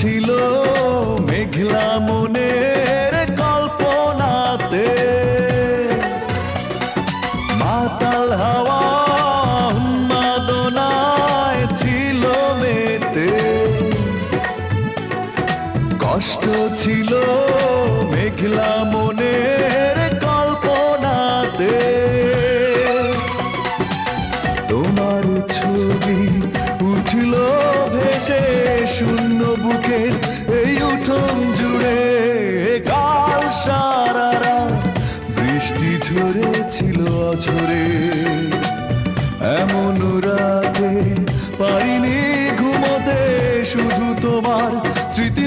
ছিল মেঘলা মনের কল্পনাতে, মাতাল হাওয়া উন্মাদনায় ছিল মেতে। কষ্ট ছিল মেঘলা মনের কল্পনাতে, তোমার ছবি উঠল ভেসে শূন্য বুকের এই উঠোন জুড়ে। কাল সারা রাত বৃষ্টি ঝরেছিল অঝরে, এমন রাতে পারিনি ঘুমোতে, শুধু তোমার স্মৃতি